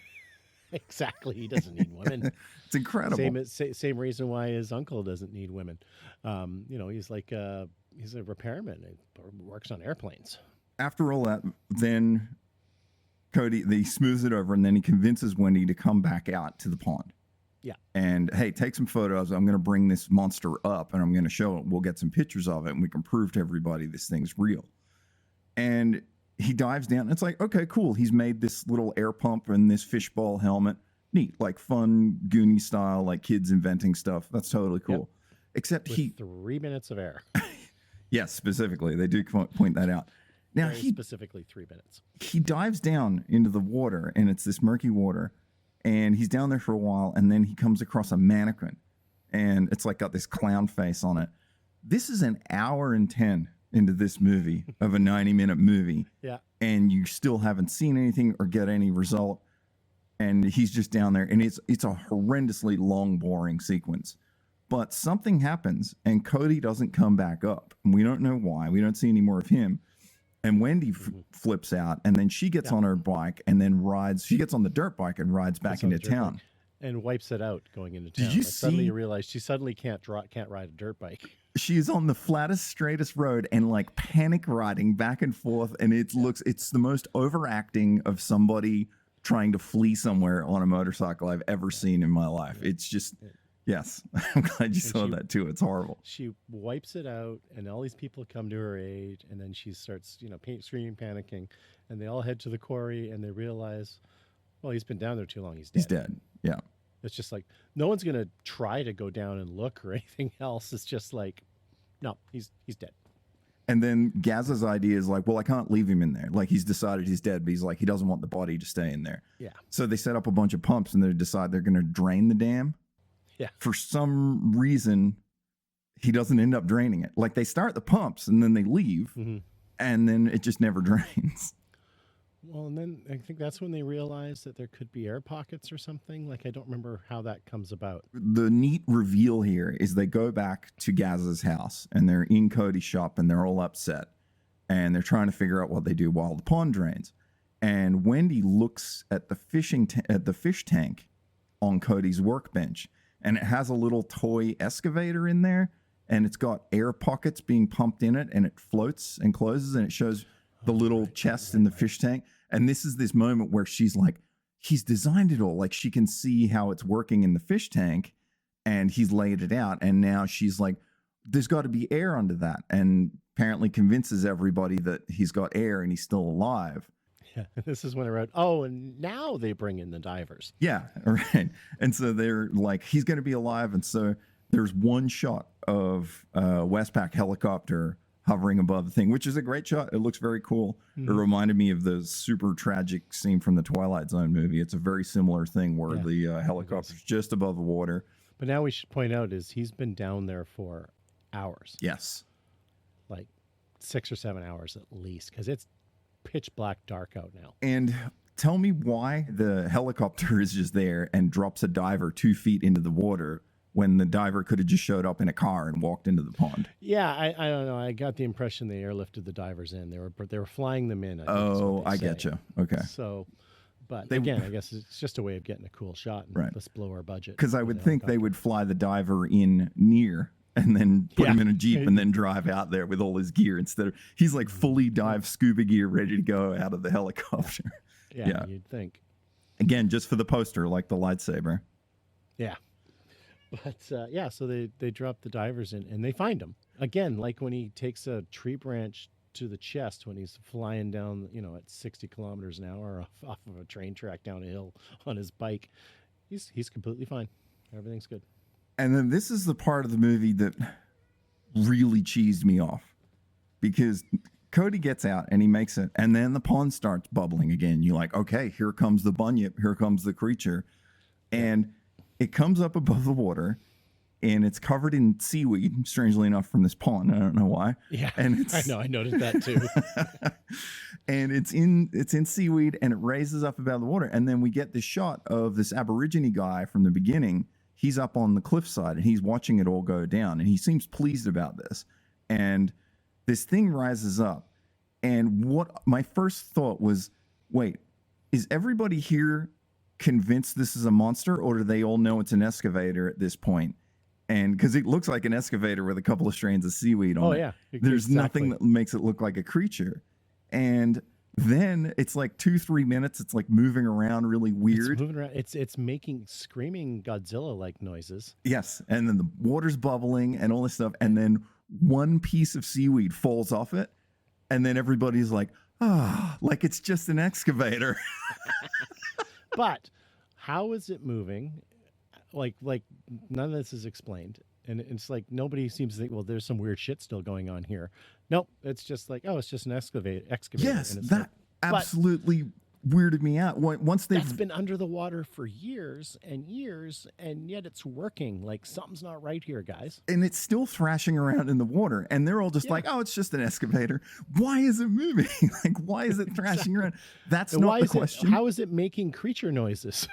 Exactly, he doesn't need women. It's incredible. Same reason why his uncle doesn't need women. He's like he's a repairman. He works on airplanes. After all that, then Cody, they smooths it over, and then he convinces Wendy to come back out to the pond. Yeah. And hey, take some photos. I'm going to bring this monster up, and I'm going to show it. We'll get some pictures of it, and we can prove to everybody this thing's real. And he dives down. It's like, okay, cool. He's made this little air pump and this fishbowl helmet. Neat, like fun, Goonie style, like kids inventing stuff. That's totally cool. Yep. Except with 3 minutes of air. Yes, specifically. They do point that out. Now specifically 3 minutes. He dives down into the water, and it's this murky water, and he's down there for a while, and then he comes across a mannequin, and it's like got this clown face on it. this is an hour and 10 into this movie of a 90-minute movie. Yeah. And you still haven't seen anything or get any result. And he's just down there, and it's a horrendously long, boring sequence. But something happens, and Cody doesn't come back up. And we don't know why. We don't see any more of him. And Wendy flips out, and then she gets on her bike and then rides. She gets on the dirt bike and rides back into town. And wipes it out going into town. Did you like see? Suddenly you realize she suddenly can't ride a dirt bike. She's on the flattest, straightest road and like panic riding back and forth. And it's the most overacting of somebody trying to flee somewhere on a motorcycle I've ever seen in my life. It's just, yes, I'm glad you saw that too. It's horrible. She wipes it out, and all these people come to her aid, and then she starts, screaming, panicking, and they all head to the quarry, and they realize, well, he's been down there too long. He's dead. He's dead. Yeah. It's just like, no one's going to try to go down and look or anything else. It's just like, no, he's dead. And then Gaz's idea is like, well, I can't leave him in there. Like, he's decided he's dead, but he's like, he doesn't want the body to stay in there. Yeah. So they set up a bunch of pumps, and they decide they're going to drain the dam. Yeah. For some reason, he doesn't end up draining it. Like, they start the pumps, and then they leave, and then it just never drains. Well, and then I think that's when they realize that there could be air pockets or something. Like, I don't remember how that comes about. The neat reveal here is they go back to Gaz's house, and they're in Cody's shop, and they're all upset, and they're trying to figure out what they do while the pond drains. And Wendy looks at the fish tank on Cody's workbench, and it has a little toy excavator in there, and it's got air pockets being pumped in it, and it floats and closes, and it shows the little chest in the fish tank. And this is this moment where she's like, he's designed it all. Like, she can see how it's working in the fish tank, and he's laid it out. And now she's like, there's got to be air under that. And apparently convinces everybody that he's got air and he's still alive. Yeah, this is when I wrote, oh, and now they bring in the divers. Yeah, right. And so they're like, he's going to be alive. And so there's one shot of Westpac helicopter hovering above the thing, which is a great shot. It looks very cool. It reminded me of the super tragic scene from the Twilight Zone movie. It's a very similar thing where the helicopter's just above the water. But now we should point out is he's been down there for hours. Yes. Like 6 or 7 hours at least, because it's pitch black dark out now. And tell me why the helicopter is just there and drops a diver 2 feet into the water when the diver could have just showed up in a car and walked into the pond. Yeah, I don't know. I got the impression they airlifted the divers in. They were flying them in. I get you. Okay. So, but again, I guess it's just a way of getting a cool shot. And let's blow our budget. Because I would think they would fly the diver in near and then put him in a Jeep and then drive out there with all his gear instead of, he's like fully dive scuba gear ready to go out of the helicopter. Yeah, you'd think. Again, just for the poster, like the lightsaber. Yeah. But so they drop the divers in and they find him. Again, like when he takes a tree branch to the chest when he's flying down, at 60 kilometers an hour off of a train track down a hill on his bike. He's completely fine. Everything's good. And then this is the part of the movie that really cheesed me off, because Cody gets out and he makes it, and then the pond starts bubbling again. You're like, okay, here comes the bunyip, here comes the creature. And it comes up above the water, and it's covered in seaweed, strangely enough, from this pond. I don't know why. Yeah, and I know. I noticed that too. And it's in seaweed, and it raises up above the water. And then we get this shot of this Aborigine guy from the beginning. He's up on the cliffside, and he's watching it all go down, and he seems pleased about this. And this thing rises up, and what my first thought was, wait, is everybody here convinced this is a monster, or do they all know it's an excavator at this point? And because it looks like an excavator with a couple of strands of seaweed on it. Yeah. There's nothing that makes it look like a creature. And then it's like 2-3 minutes. It's like moving around really weird. It's moving around. It's making screaming Godzilla-like noises. Yes. And then the water's bubbling and all this stuff. And then one piece of seaweed falls off it. And then everybody's like, like it's just an excavator. But how is it moving? Like none of this is explained. And it's like nobody seems to think, well, there's some weird shit still going on here. Nope. It's just like, it's just an excavator. Yes, and it's that absolutely weirded me out. Once they've That's been under the water for years, and yet it's working. Like something's not right here, guys. and it's still thrashing around in the water, and they're all just Yeah. like, "Oh, it's just an excavator. Why is it moving? Like, why is it thrashing around?" That's And not why the is question. how is it making creature noises?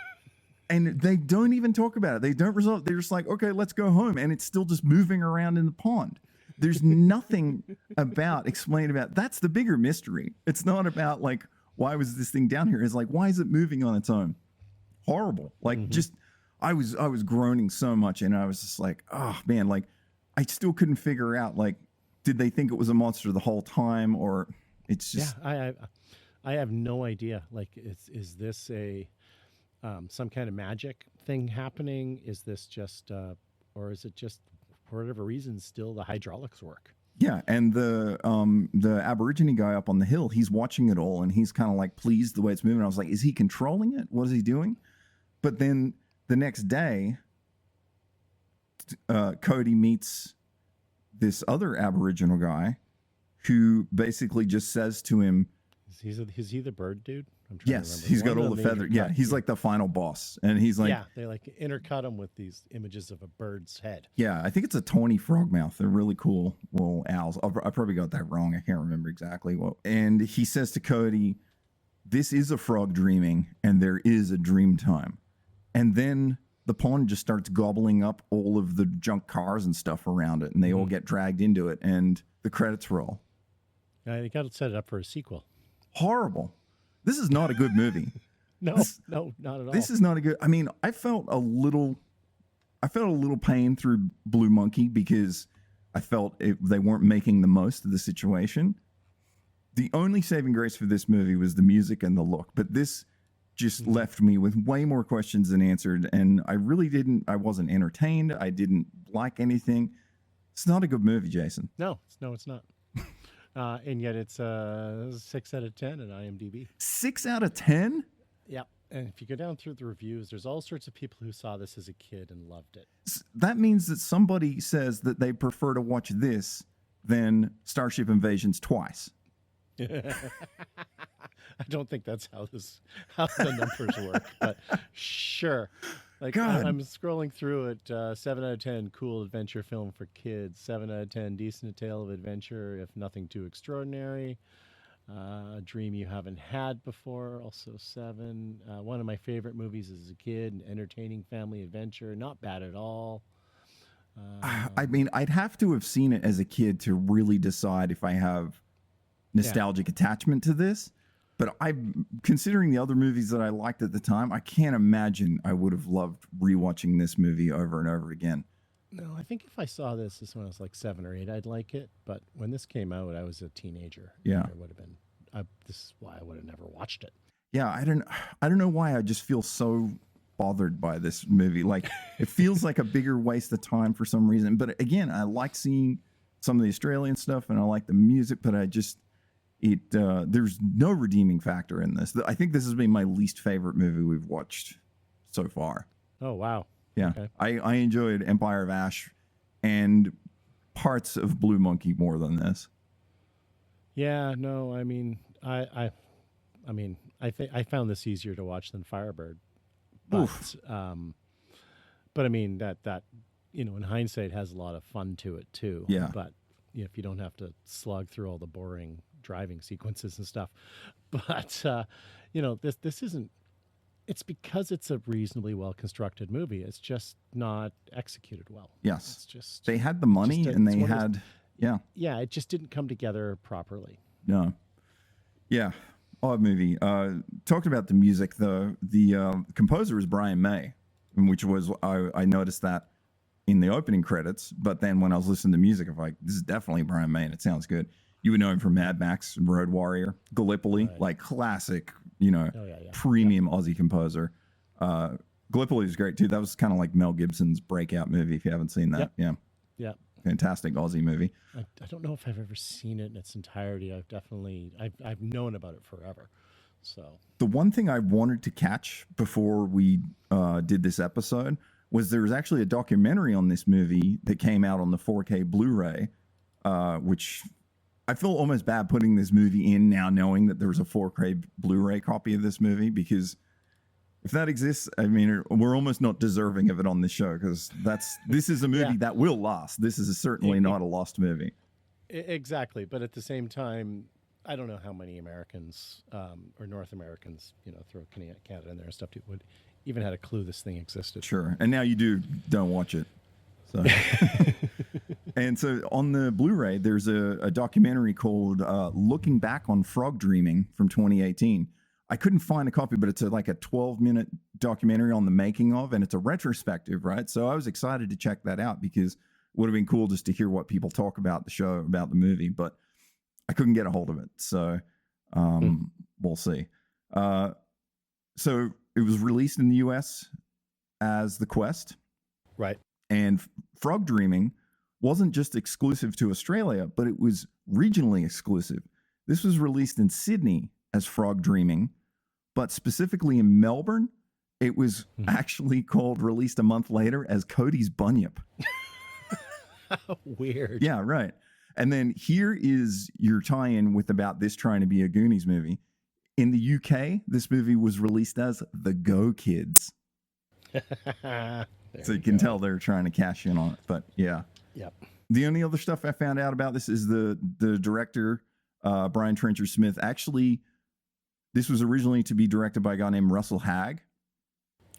And they don't even talk about it. They don't resolve. They're just like, okay, let's go home. And it's still just moving around in the pond. There's nothing about explained about. That's the bigger mystery. It's not about like, why was this thing down here? It's like, why is it moving on its own? Horrible. Like just, I was groaning so much, and I was just like, oh man, like I still couldn't figure out, like, did they think it was a monster the whole time, or it's just, I have no idea. Like, is this a some kind of magic thing happening? Is this just, or is it just for whatever reason still the hydraulics work? yeah. And the Aborigine guy up on the hill, he's watching it all, and he's kind of like pleased the way it's moving. I was like, is he controlling it? What is he doing? But then the next day, Cody meets this other Aboriginal guy who basically just says to him, Is he the bird dude? I'm trying to yes, remember. he's got One all of the them feather. intercut- Yeah, he's like the final boss. And he's like, yeah, they like intercut him with these images of a bird's head. yeah, I think it's a Tawny frogmouth. They're really cool little owls. I probably got that wrong. I can't remember exactly what. And he says to Cody, this is a frog dreaming, and there is a dream time. And then the pond just starts gobbling up all of the junk cars and stuff around it, and they all get dragged into it, and the credits roll. You got to set it up for a sequel. Horrible. This is not a good movie. No, not at all. This is not a good. I mean, I felt a little pain through Blue Monkey because I felt they weren't making the most of the situation. The only saving grace for this movie was the music and the look, but this just left me with way more questions than answered, and I wasn't entertained. I didn't like anything. It's not a good movie, Jason. No, it's not. And yet it's 6 out of 10 at IMDb. 6 out of 10? Yeah. And if you go down through the reviews, there's all sorts of people who saw this as a kid and loved it. That means that somebody says that they prefer to watch this than Starship Invasions twice. I don't think that's how the numbers work, but sure. Like God. I'm scrolling through it. 7 out of 10, cool adventure film for kids. 7 out of 10, decent tale of adventure, if nothing too extraordinary. A dream you haven't had before, also 7. One of my favorite movies as a kid, an entertaining family adventure, not bad at all. I mean, I'd have to have seen it as a kid to really decide if I have nostalgic attachment to this. But considering the other movies that I liked at the time, I can't imagine I would have loved rewatching this movie over and over again. No, I think if I saw this when I was like 7 or 8, I'd like it. But when this came out, I was a teenager. Yeah. It would have been. This is why I would have never watched it. Yeah, I don't know why I just feel so bothered by this movie. Like, it feels like a bigger waste of time for some reason. But again, I like seeing some of the Australian stuff, and I like the music, but there's no redeeming factor in this. I think this has been my least favorite movie we've watched so far. Oh, wow. Yeah. Okay. I enjoyed Empire of Ash and parts of Blue Monkey more than this. Yeah, no, I mean, I think I found this easier to watch than Firebird. But I mean that in hindsight has a lot of fun to it too. Yeah. But if you don't have to slog through all the boring driving sequences and stuff. But this isn't. It's because it's a reasonably well constructed movie. It's just not executed well. Yes. It's just They had the money and they had, yeah. Yeah, it just didn't come together properly. No. Yeah. Odd movie. Talking about the music, the composer is Brian May, which was, I noticed that in the opening credits, but then when I was listening to music, I'm like, this is definitely Brian May and it sounds good. You would know him from Mad Max and Road Warrior, Gallipoli, like classic, premium Aussie composer. Gallipoli is great too. That was kind of like Mel Gibson's breakout movie. If you haven't seen that, Yep. Yeah. Fantastic Aussie movie. I don't know if I've ever seen it in its entirety. I've known about it forever. So the one thing I wanted to catch before we did this episode was there was actually a documentary on this movie that came out on the 4K Blu-ray, which I feel almost bad putting this movie in now, knowing that there's a 4K Blu-ray copy of this movie, because if that exists, I mean, we're almost not deserving of it on this show, because this is a movie that will last. This is certainly not a lost movie. Exactly, but at the same time, I don't know how many Americans or North Americans, throw Canada in there and stuff, would even had a clue this thing existed. Sure, and now you don't watch it. So. And so on the Blu-ray, there's a documentary called "Looking Back on Frog Dreaming" from 2018. I couldn't find a copy, but it's like a 12-minute documentary on the making of, and it's a retrospective, right? So I was excited to check that out, because it would have been cool just to hear what people talk about the show, about the movie, but I couldn't get a hold of it. So we'll see. So it was released in the US as The Quest. Right. And Frog Dreaming wasn't just exclusive to Australia, but it was regionally exclusive. This was released in Sydney as Frog Dreaming, but specifically in Melbourne, it was actually released a month later as Cody's Bunyip. Weird. Yeah, right. And then here is your tie-in with about this trying to be a Goonies movie. In the UK, this movie was released as The Go Kids. So you can tell they're trying to cash in on it. But yeah. Yep. The only other stuff I found out about this is the director, Brian Trenchard Smith. Actually, this was originally to be directed by a guy named Russell Hagg.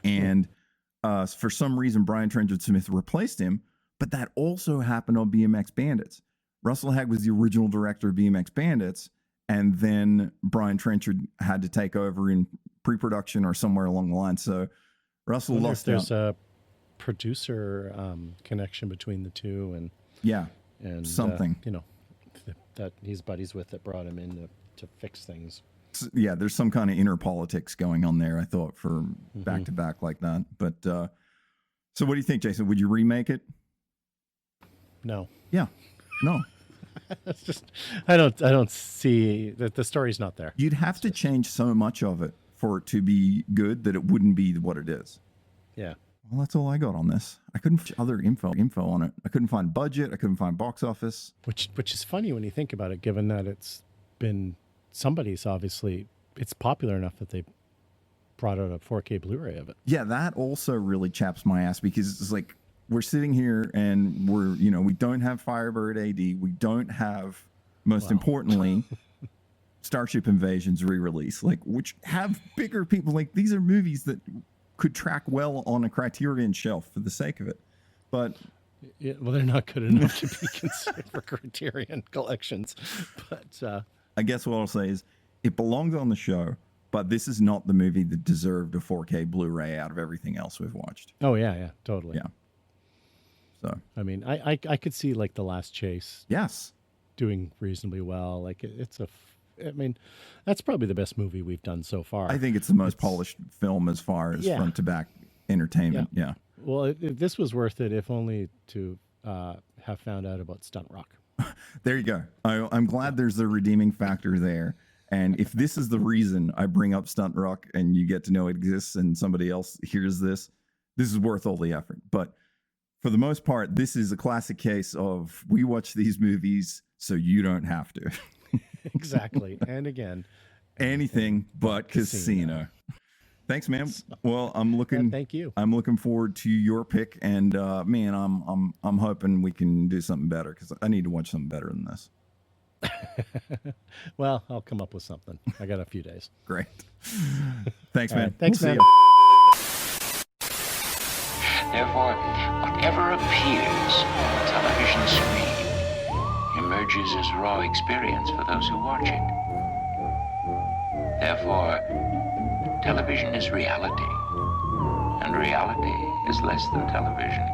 And for some reason, Brian Trenchard Smith replaced him. But that also happened on BMX Bandits. Russell Hagg was the original director of BMX Bandits. And then Brian Trenchard had to take over in pre-production or somewhere along the line. So Russell lost out. There's a producer connection between the two, and something that he's buddies with that brought him in to fix things. So, yeah, there's some kind of inner politics going on there, I thought, for back to back like that. But so what do you think, Jason? Would you remake it? No. Yeah. No. It's just I don't see that the story's not there. You'd have to change so much of it for it to be good that it wouldn't be what it is. Yeah. Well, that's all I got on this. I couldn't find other info on it. I couldn't find budget. I couldn't find box office. Which is funny when you think about it, given that it's been somebody's obviously it's popular enough that they brought out a 4K Blu-ray of it. Yeah, that also really chaps my ass, because it's like we're sitting here and we don't have Firebird AD. We don't have, most importantly, Starship Invasion's re-release, which have bigger people. Like, these are movies that could track well on a Criterion shelf for the sake of it. But yeah, well, they're not good enough to be considered for Criterion collections. But I guess what I'll say is it belongs on the show, but this is not the movie that deserved a 4K Blu-ray out of everything else we've watched. Oh yeah, totally. Yeah. So I mean, I could see like The Last Chase. Yes. Doing reasonably well. Like I mean, that's probably the best movie we've done so far. I think it's the most polished film as far as front to back entertainment. Yeah. Well, this was worth it, if only to have found out about Stunt Rock. There you go. I'm glad there's a redeeming factor there. And if this is the reason I bring up Stunt Rock and you get to know it exists and somebody else hears this is worth all the effort. But for the most part, this is a classic case of we watch these movies so you don't have to. Exactly. And again, anything but casino. Thanks, man. Well, I'm looking. Thank you. I'm looking forward to your pick, and man, I'm hoping we can do something better, because I need to watch something better than this. Well, I'll come up with something. I got a few days. Great. Thanks, man. Right. Thanks, we'll man. Therefore, whatever appears on the television screen emerges as raw experience for those who watch it. Therefore, television is reality, and reality is less than television.